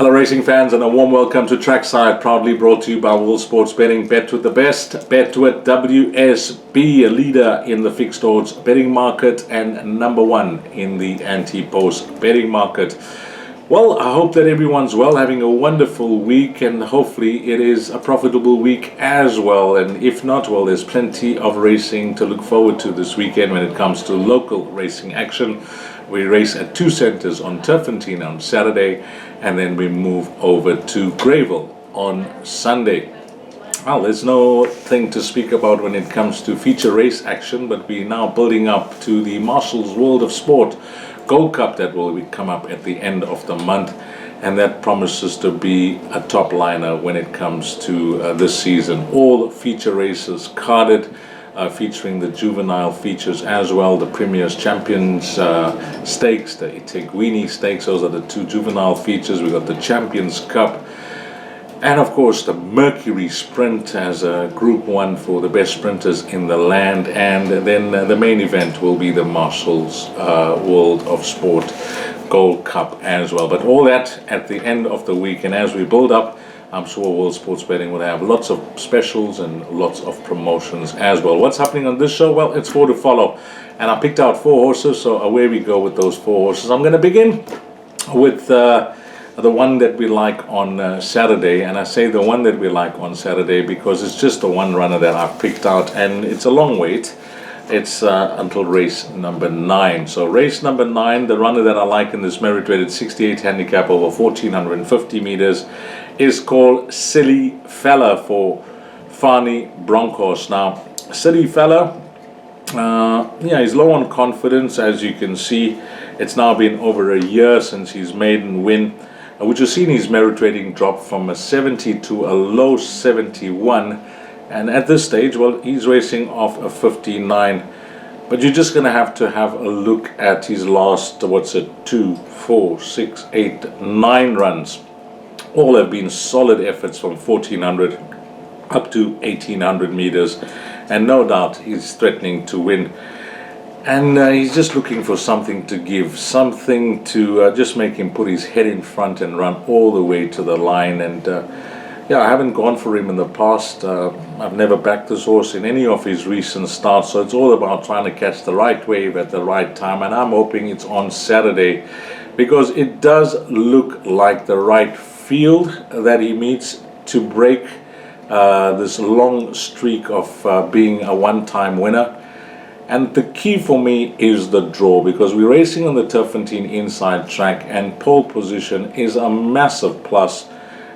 Hello racing fans, and a warm welcome to Trackside, proudly brought to you by World Sports Betting. Bet with the best. Bet with WSB, a leader in the fixed odds betting market and number one in the anti-post betting market. Well, I hope that everyone's well, having a wonderful week, and hopefully it is a profitable week as well. And if not, well, there's plenty of racing to look forward to this weekend when it comes to local racing action. We race at two centres on Turffontein on Saturday, and then we move over to Greyville on Sunday. Well, there's no thing to speak about when it comes to feature race action, but we're now building up to the Marshall's World of Sport Gold Cup that will come up at the end of the month, and that promises to be a top liner when it comes to this season. All feature races carded, featuring the juvenile features as well, the Premier's Champions Stakes, the Iteguini Stakes. Those are the two juvenile features. We've got the Champions Cup, and of course the Mercury Sprint as a Group 1 for the best sprinters in the land. And then the main event will be the Marshall's World of Sport Gold Cup as well. But all that at the end of the week, and as we build up, I'm sure World Sports Betting will have lots of specials and lots of promotions as well. What's happening on this show? Well, it's 4 to follow, and I picked out 4 horses, so away we go with those 4 horses. I'm going to begin with the one that we like on Saturday, and I say the one that we like on Saturday because it's just the one runner that I've picked out, and it's a long wait. It's until race number 9. So race number 9, the runner that I like in this merit-rated 68 handicap over 1,450 meters is called Silly Fella for Fani Broncos. Now, Silly Fella, he's low on confidence, as you can see. It's now been over a year since his maiden win, which has seen his merit rating drop from a 70 to a low 71. And at this stage, well, he's racing off a 59. But you're just going to have a look at his last, 2, 4, 6, 8, 9 runs. All have been solid efforts from 1,400 up to 1,800 meters. And no doubt he's threatening to win. And he's just looking for something to give, something to just make him put his head in front and run all the way to the line. And I haven't gone for him in the past. I've never backed this horse in any of his recent starts, so it's all about trying to catch the right wave at the right time, and I'm hoping it's on Saturday because it does look like the right field that he meets to break this long streak of being a one-time winner. And the key for me is the draw, because we're racing on the Turffontein inside track, and pole position is a massive plus.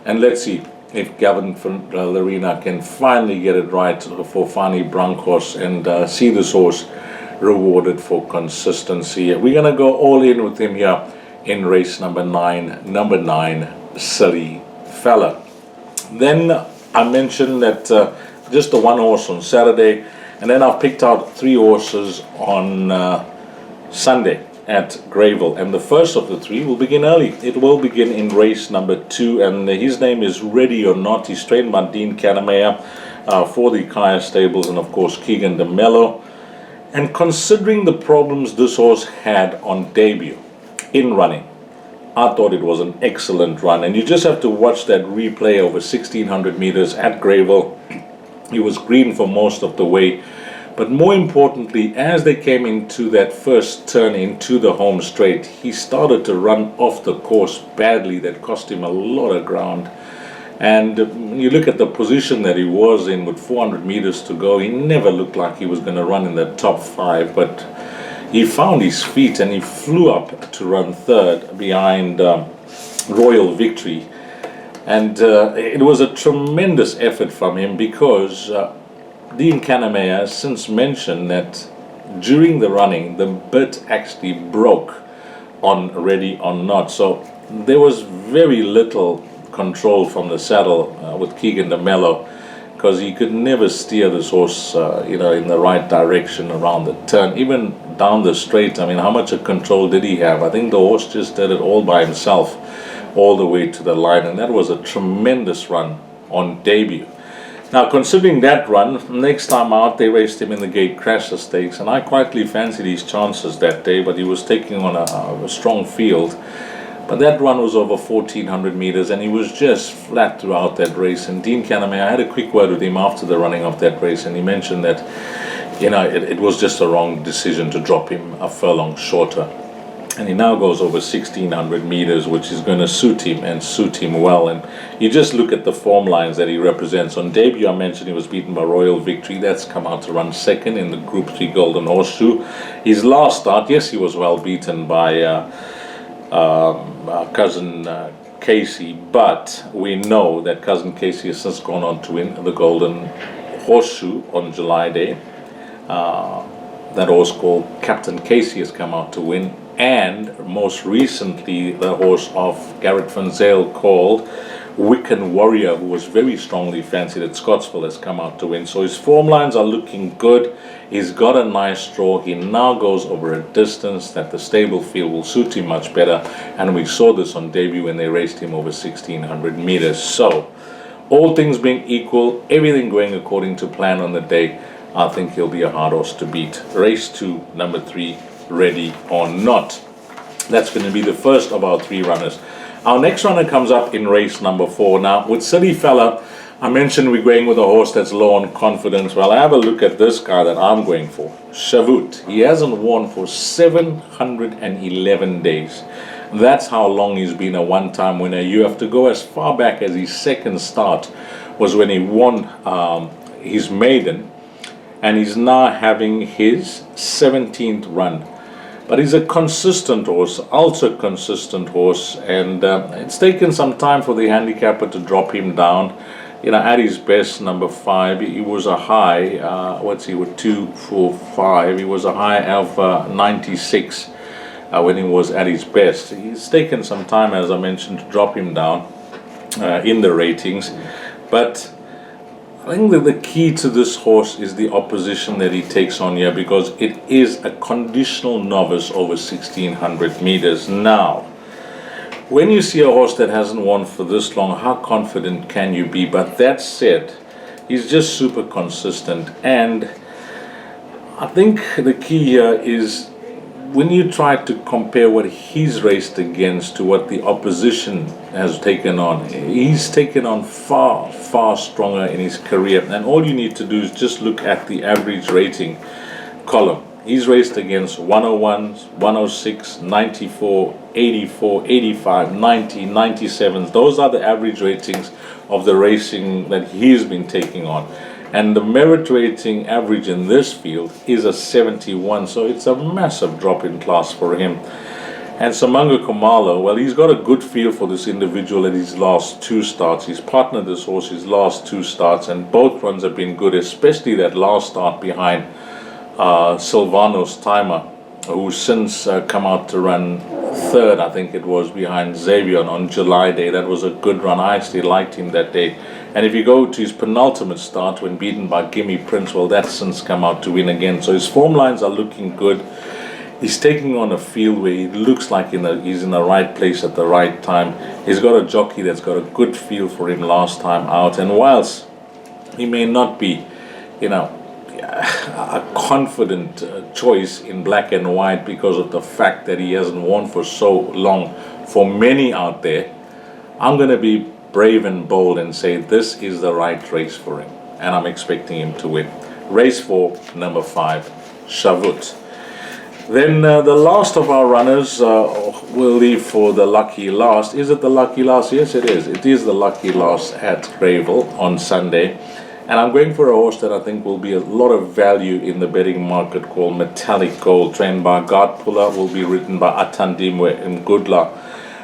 And let's see if Gavin Larina can finally get it right for Fani Broncos and see this horse rewarded for consistency. We're going to go all in with him here in race number 9, Silly Fella. Then I mentioned that just the one horse on Saturday, and then I've picked out 3 horses on Sunday at Greyville, and the first of the 3 will begin early. It will begin in race number 2, and his name is Ready or Not. He's trained by Dean Canamea for the Kaya Stables, and of course Keegan DeMello. And considering the problems this horse had on debut in running, I thought it was an excellent run. And you just have to watch that replay over 1,600 meters at Greyville. He was green for most of the way. But more importantly, as they came into that first turn into the home straight, he started to run off the course badly. That cost him a lot of ground. And when you look at the position that he was in with 400 meters to go, he never looked like he was going to run in the top 5. But he found his feet and he flew up to run 3rd behind Royal Victory. And it was a tremendous effort from him because Dean Canamea has since mentioned that during the running, the bit actually broke on Ready or Not. So there was very little control from the saddle with Keegan DeMello, because he could never steer this horse, in the right direction around the turn, even down the straight. I mean, how much of control did he have? I think the horse just did it all by himself, all the way to the line, and that was a tremendous run on debut. Now, considering that run, next time out they raced him in the Gate Crasher Stakes, and I quietly fancied his chances that day, but he was taking on a strong field. But that run was over 1400 meters, and he was just flat throughout that race. And Dean Caname, I had a quick word with him after the running of that race, and he mentioned that, it was just a wrong decision to drop him a furlong shorter. And he now goes over 1600 meters, which is going to suit him and suit him well. And you just look at the form lines that he represents. On debut, I mentioned he was beaten by Royal Victory. That's come out to run second in the Group 3 Golden Horseshoe. His last start, yes, he was well beaten by Cousin Casey, but we know that Cousin Casey has since gone on to win the Golden Horseshoe on July Day. That horse called Captain Casey has come out to win, and most recently the horse of Garrett Van Zyl called Wiccan Warrior, who was very strongly fancied at Scottsville, has come out to win. So his form lines are looking good. He's got a nice draw. He now goes over a distance that the stable feel will suit him much better, and we saw this on debut when they raced him over 1600 meters. So all things being equal, everything going according to plan on the day, I think he'll be a hard horse to beat. Race 2, number 3, ready or not. That's going to be the first of our 3 runners. Our next runner comes up in race number 4. Now, with Silly Fella, I mentioned we're going with a horse that's low on confidence. Well, I have a look at this guy that I'm going for, Shavut. He hasn't won for 711 days. That's how long he's been a one-time winner. You have to go as far back as his second start was when he won his maiden, and he's now having his 17th run. But he's a consistent horse, ultra consistent horse, and it's taken some time for the handicapper to drop him down. At his best, number 5, he was a high, with 2, 4, 5, he was a high of 96 when he was at his best. It's taken some time, as I mentioned, to drop him down in the ratings, but I think that the key to this horse is the opposition that he takes on here, because it is a conditional novice over 1600 meters. Now, when you see a horse that hasn't won for this long, how confident can you be? But that said, he's just super consistent, and I think the key here is when you try to compare what he's raced against to what the opposition has taken on, he's taken on far, far stronger in his career. And all you need to do is just look at the average rating column. He's raced against 101s, 106, 94, 84, 85, 90, 97s. Those are the average ratings of the racing that he's been taking on. And the merit rating average in this field is a 71, so it's a massive drop in class for him. And Samanga Kumalo, well, he's got a good feel for this individual at his last 2 starts. He's partnered this horse his last 2 starts, and both runs have been good, especially that last start behind Silvano's Timer, who's since come out to run 3rd, I think it was, behind Xavier on July Day. That was a good run. I actually liked him that day. And if you go to his penultimate start when beaten by Gimme Prince, well, that's since come out to win again. So his form lines are looking good. He's taking on a field where he looks like he's in the right place at the right time. He's got a jockey that's got a good feel for him last time out. And whilst he may not be, a confident choice in black and white because of the fact that he hasn't won for so long, for many out there, I'm going to be brave and bold and say this is the right race for him, and I'm expecting him to win. Race 4, number 5, Shavut. Then the last of our runners we'll leave for the lucky last. Is it the lucky last? Yes, it is. It is the lucky last at Greyville on Sunday. And I'm going for a horse that I think will be a lot of value in the betting market, called Metallic Gold, trained by Guard Puller, will be ridden by Atandimwe Ngudla.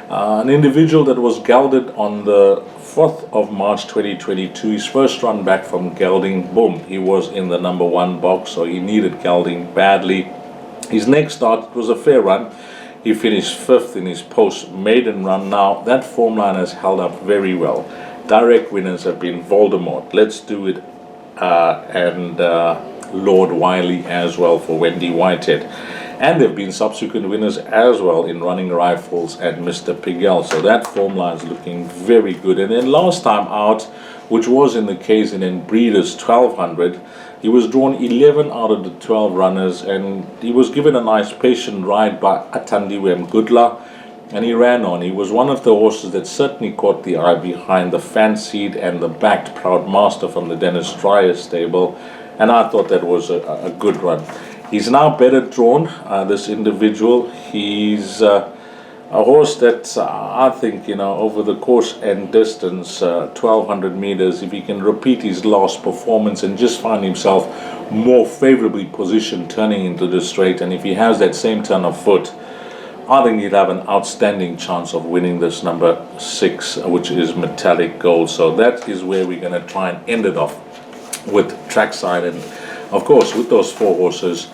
An individual that was gelded on the 4th of March 2022. His first run back from gelding, boom, he was in the number 1 box, so he needed gelding badly. His next start was a fair run. He finished 5th in his post-maiden run. Now, that form line has held up very well. Direct winners have been Voldemort, Let's Do It, and Lord Wiley as well for Wendy Whitehead. And there have been subsequent winners as well in Running Rifles and Mr. Pigel. So that form line is looking very good. And then last time out, which was in the case in Breeders 1200, he was drawn 11 out of the 12 runners, and he was given a nice patient ride by Atandiwe Mgudla. and he ran on. He was one of the horses that certainly caught the eye behind the fancied and the backed Proud Master from the Dennis Dreyer stable, and I thought that was a good run. He's now better drawn, this individual. He's a horse that I think, over the course and distance, 1200 meters, if he can repeat his last performance and just find himself more favorably positioned turning into the straight, and if he has that same turn of foot, I think he'd have an outstanding chance of winning this number 6, which is Metallic Gold. So that is where we're going to try and end it off with Trackside. And of course, with those 4 horses,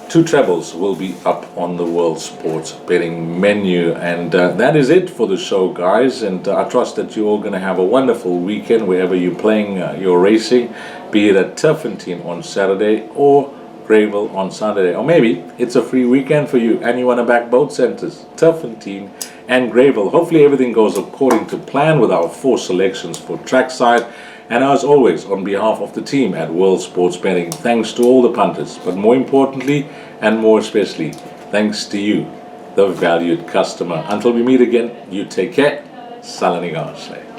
2 trebles will be up on the World Sports Betting menu. And that is it for the show, guys. And I trust that you're all going to have a wonderful weekend wherever you're playing your racing, be it at Turffontein on Saturday or Greyville on Saturday, or maybe it's a free weekend for you and you want to back both centers, Turffontein and Greyville. Hopefully everything goes according to plan with our 4 selections for Trackside. And as always, on behalf of the team at World Sports Betting, thanks to all the punters, but more importantly and more especially, thanks to you, the valued customer. Until we meet again, you take care. Salanigashe.